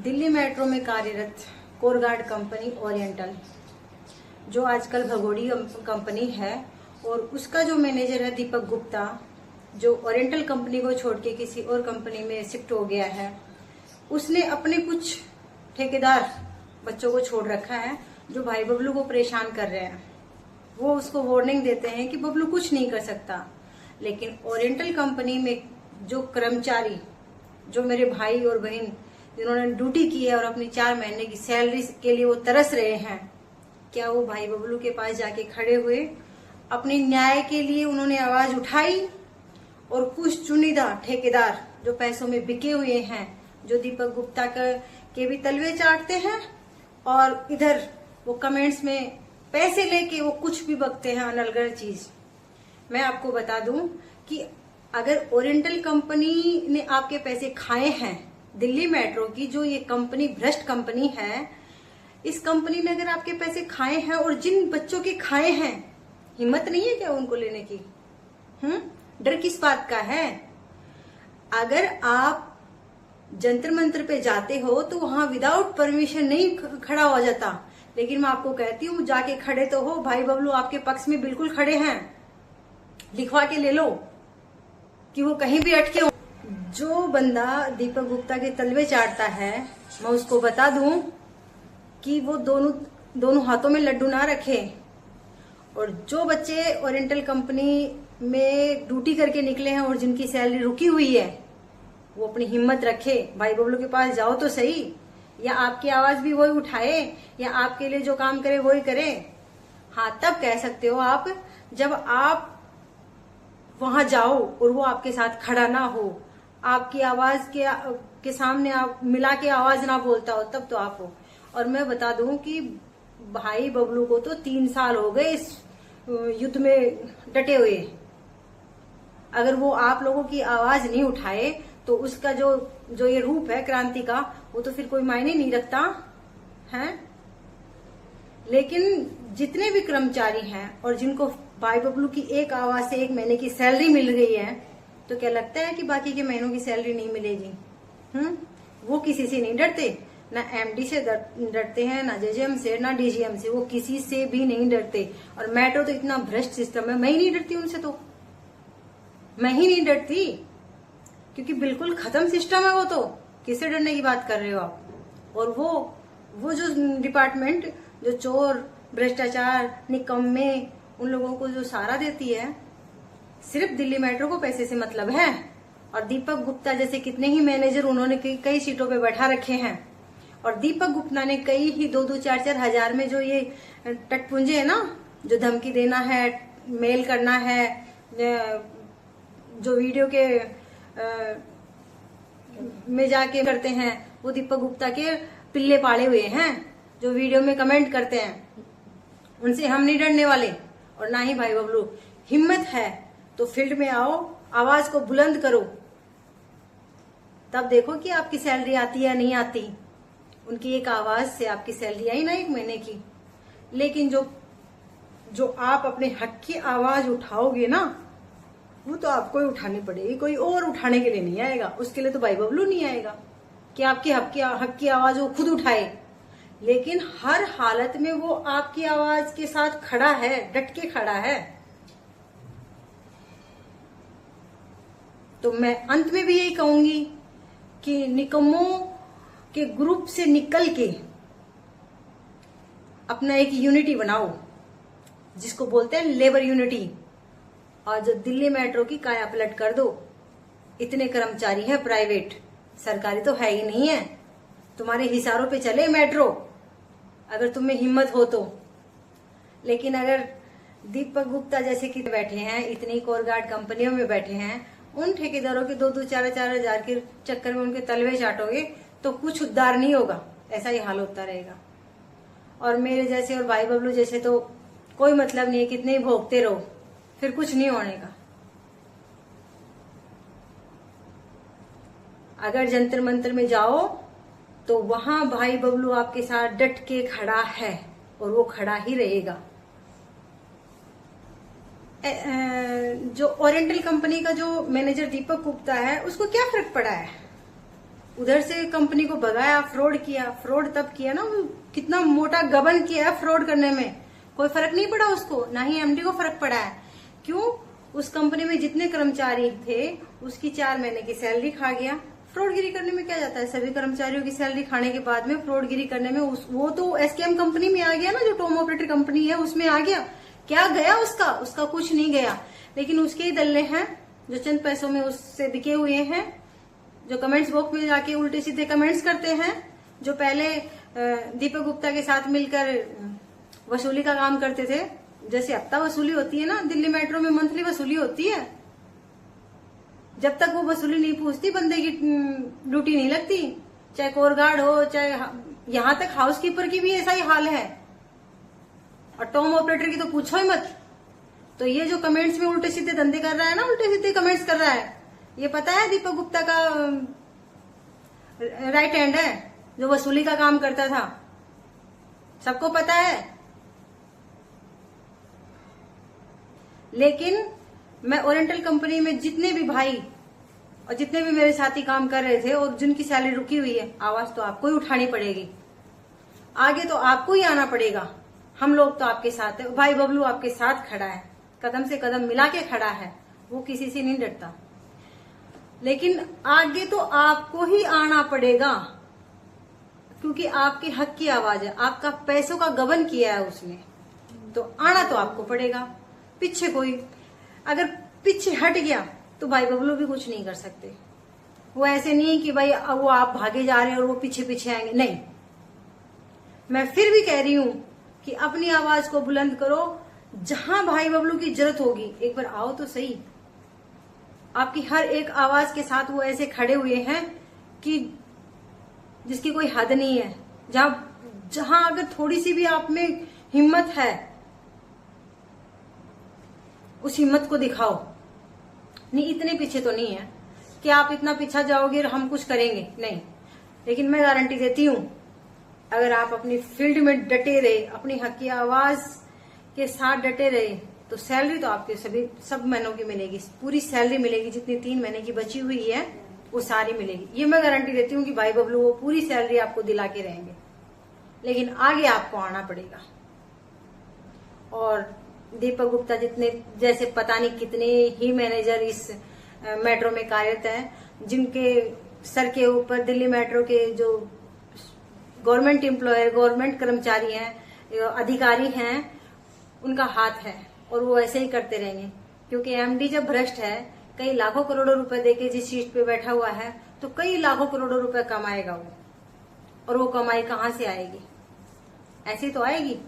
Delhi metro में कार्यरत कोरगार्ड company oriental, जो आजकल भगोड़ी कंपनी है, और उसका जो मैनेजर है दीपक गुप्ता, जो ओरिएंटल कंपनी को छोड़ के किसी और कंपनी में शिफ्ट हो गया है, उसने अपने कुछ ठेकेदार बच्चों को छोड़ रखा है जो भाई बबलू को परेशान कर रहे हैं। वो उसको वार्निंग देते हैं कि बबलू कुछ नहीं कर सकता, लेकिन ओरिएंटल कंपनी में जो कर्मचारी, जो मेरे भाई और बहन जिन्होंने ड्यूटी की है और अपनी 4 महीने की सैलरी के लिए वो तरस रहे हैं, क्या वो भाई बबलू के पास जाके खड़े हुए? अपने न्याय के लिए उन्होंने आवाज उठाई, और कुछ चुनिंदा ठेकेदार जो पैसों में बिके हुए हैं, जो दीपक गुप्ता के भी तलवे चाटते हैं, और इधर वो कमेंट्स में पैसे लेके वो कुछ भी बकते हैं अनलगढ़ चीज। मैं आपको बता दूं कि अगर ओरिएंटल कंपनी ने आपके पैसे खाए हैं, दिल्ली मेट्रो की जो ये कंपनी भ्रष्ट कंपनी है, इस कंपनी ने अगर आपके पैसे खाए हैं, और जिन बच्चों के खाए हैं, हिम्मत नहीं है क्या उनको लेने की? डर किस बात का है? अगर आप जंतर मंत्र पे जाते हो तो वहां विदाउट परमिशन नहीं खड़ा हो जाता, लेकिन मैं आपको कहती हूँ जाके खड़े तो हो। भाई बबलू आपके पक्ष में बिल्कुल खड़े हैं, लिखवा के ले लो कि वो कहीं भी अटके हो। जो बंदा दीपक गुप्ता के तलवे चाटता है, मैं उसको बता दूं कि वो दोनों हाथों में लड्डू ना रखे। और जो बच्चे ओरिएंटल कंपनी में ड्यूटी करके निकले हैं और जिनकी सैलरी रुकी हुई है, वो अपनी हिम्मत रखे, भाई बबलू के पास जाओ तो सही, या आपकी आवाज भी वही उठाए, या आपके लिए जो काम करे वही करे। हाँ, तब कह सकते हो आप, जब आप वहां जाओ और वो आपके साथ खड़ा ना हो, आपकी आवाज के सामने आप मिला के आवाज ना बोलता हो, तब तो आप हो। और मैं बता दूं कि भाई बबलू को तो 3 साल हो गए इस युद्ध में डटे हुए। अगर वो आप लोगों की आवाज नहीं उठाए तो उसका जो ये रूप है क्रांति का, वो तो फिर कोई मायने नहीं रखता है। लेकिन जितने भी कर्मचारी हैं और जिनको भाई बबलू की एक आवाज से 1 महीने की सैलरी मिल गई है, तो क्या लगता है कि बाकी के महीनों की सैलरी नहीं मिलेगी? वो किसी से नहीं डरते, ना एमडी से डरते हैं, ना जेजेएम से, ना डीजीएम से, वो किसी से भी नहीं डरते। और मेट्रो तो इतना भ्रष्ट सिस्टम है, मैं ही नहीं डरती उनसे, तो मैं ही नहीं डरती, क्योंकि बिल्कुल खत्म सिस्टम है वो तो। किससे डरने की बात कर रहे हो आप? और वो जो डिपार्टमेंट जो चोर, भ्रष्टाचार, निकम्मे, उन लोगों को जो सहारा देती है, सिर्फ दिल्ली मेट्रो को पैसे से मतलब है। और दीपक गुप्ता जैसे कितने ही मैनेजर उन्होंने कई सीटों पे बैठा रखे हैं, और दीपक गुप्ता ने कई ही 2-2, 4-4 हजार में जो ये टटपुंजे है ना, जो धमकी देना है, मेल करना है, जो वीडियो के में जाके करते हैं, वो दीपक गुप्ता के पिल्ले पाले हुए हैं, जो वीडियो में कमेंट करते हैं। उनसे हम नहीं डरने वाले, और ना ही भाई बबलू। हिम्मत है तो फील्ड में आओ, आवाज को बुलंद करो, तब देखो कि आपकी सैलरी आती है या नहीं आती। उनकी एक आवाज से आपकी सैलरी आई ना 1 महीने की। लेकिन जो आप अपने हक की आवाज उठाओगे ना, वो तो आपको ही उठानी पड़ेगी, कोई और उठाने के लिए नहीं आएगा। उसके लिए तो भाई बबलू नहीं आएगा कि आपके हक की आवाज वो खुद उठाए। लेकिन हर हालत में वो आपकी आवाज के साथ खड़ा है, डट के खड़ा है। तो मैं अंत में भी यही कहूंगी कि निकम्मों के ग्रुप से निकल के अपना एक यूनिटी बनाओ, जिसको बोलते हैं लेबर यूनिटी, और जो दिल्ली मेट्रो की काया पलट कर दो। इतने कर्मचारी हैं प्राइवेट, सरकारी तो है ही नहीं है। तुम्हारे हिसारों पे चले मेट्रो, अगर तुम्हें हिम्मत हो तो। लेकिन अगर दीपक गुप्ता जैसे कि बैठे हैं, इतनी कोरगार्ड कंपनियों में बैठे हैं, उन ठेकेदारों के 2-2, 4-4 हजार के चक्कर में उनके तलवे चाटोगे तो कुछ उद्धार नहीं होगा, ऐसा ही हाल होता रहेगा। और मेरे जैसे और भाई बबलू जैसे तो कोई मतलब नहीं है, कितने ही भोगते रहो, फिर कुछ नहीं होने का। अगर जंतर मंतर में जाओ तो वहां भाई बबलू आपके साथ डट के खड़ा है, और वो खड़ा ही रहेगा। जो ओरिएंटल कंपनी का जो मैनेजर दीपक गुप्ता है, उसको क्या फर्क पड़ा है? उधर से कंपनी को भगाया, फ्रॉड किया। फ्रॉड तब किया ना, कितना मोटा गबन किया है फ्रॉड करने में। कोई फर्क नहीं पड़ा उसको, ना ही एमडी को फर्क पड़ा है। क्यों? उस कंपनी में जितने कर्मचारी थे उसकी 4 महीने की सैलरी खा गया। फ्रॉडगिरी करने में क्या जाता है? सभी कर्मचारियों की सैलरी खाने के बाद में फ्रॉडगिरी करने में वो तो एसकेएम कंपनी में आ गया ना, जो टोम ऑपरेटर कंपनी है उसमें आ गया। क्या गया उसका कुछ नहीं गया। लेकिन उसके ही दल्ले हैं जो चंद पैसों में उससे बिके हुए हैं, जो कमेंट्स बॉक्स में जाके उल्टे सीधे कमेंट्स करते हैं, जो पहले दीपक गुप्ता के साथ मिलकर वसूली का काम करते थे। जैसे हफ्ता वसूली होती है ना, दिल्ली मेट्रो में मंथली वसूली होती है। जब तक वो वसूली नहीं पूछती बंदे की ड्यूटी नहीं लगती, चाहे कोर गार्ड हो, चाहे यहां तक हाउसकीपर की भी ऐसा ही हाल है, और टॉम ऑपरेटर की तो पूछो ही मत। तो ये जो कमेंट्स में उल्टे सीधे धंधे कर रहा है ना, उल्टे सीधे कमेंट्स कर रहा है, ये पता है दीपक गुप्ता का राइट हैंड है जो वसूली का काम करता था, सबको पता है। लेकिन मैं ओरिएंटल कंपनी में जितने भी भाई और जितने भी मेरे साथी काम कर रहे थे और जिनकी सैलरी रुकी हुई है, आवाज तो आपको ही उठानी पड़ेगी। आगे तो आपको ही आना पड़ेगा। हम लोग तो आपके साथ है, भाई बबलू आपके साथ खड़ा है, कदम से कदम मिला के खड़ा है, वो किसी से नहीं डरता। लेकिन आगे तो आपको ही आना पड़ेगा, क्योंकि आपके हक की आवाज है, आपका पैसों का गबन किया है उसने, तो आना तो आपको पड़ेगा। पीछे कोई अगर पीछे हट गया तो भाई बबलू भी कुछ नहीं कर सकते। वो ऐसे नहीं कि भाई वो आप भागे जा रहे हैं और वो पीछे पीछे आएंगे, नहीं। मैं फिर भी कह रही हूं कि अपनी आवाज को बुलंद करो। जहां भाई बबलू की जरूरत होगी एक बार आओ तो सही। आपकी हर एक आवाज के साथ वो ऐसे खड़े हुए हैं कि जिसकी कोई हद नहीं है। जहां अगर थोड़ी सी भी आप में हिम्मत है, उस हिम्मत को दिखाओ। नहीं, इतने पीछे तो नहीं है कि आप इतना पीछा जाओगे और हम कुछ करेंगे, नहीं। लेकिन मैं गारंटी देती हूं, अगर आप अपनी फील्ड में डटे रहे, अपनी हक की आवाज के साथ डटे रहे, तो सैलरी तो आपके सब महीनों की मिलेगी। पूरी सैलरी मिलेगी, जितनी 3 महीने की बची हुई है वो सारी मिलेगी। ये मैं गारंटी देती हूँ कि भाई बबलू वो पूरी सैलरी आपको दिला के रहेंगे। लेकिन आगे आपको आना पड़ेगा। और दीपक गुप्ता जितने जैसे पता नहीं कितने ही मैनेजर इस मेट्रो में कार्यरत हैं, जिनके सर के ऊपर दिल्ली मेट्रो के जो गवर्नमेंट एम्प्लॉयर, गवर्नमेंट कर्मचारी हैं, अधिकारी हैं, उनका हाथ है और वो ऐसे ही करते रहेंगे। क्योंकि एमडी जब भ्रष्ट है, कई लाखों करोड़ों रुपए देके जिस सीट पे बैठा हुआ है, तो कई लाखों करोड़ों रुपए कमाएगा वो। और वो कमाई कहां से आएगी? ऐसी तो आएगी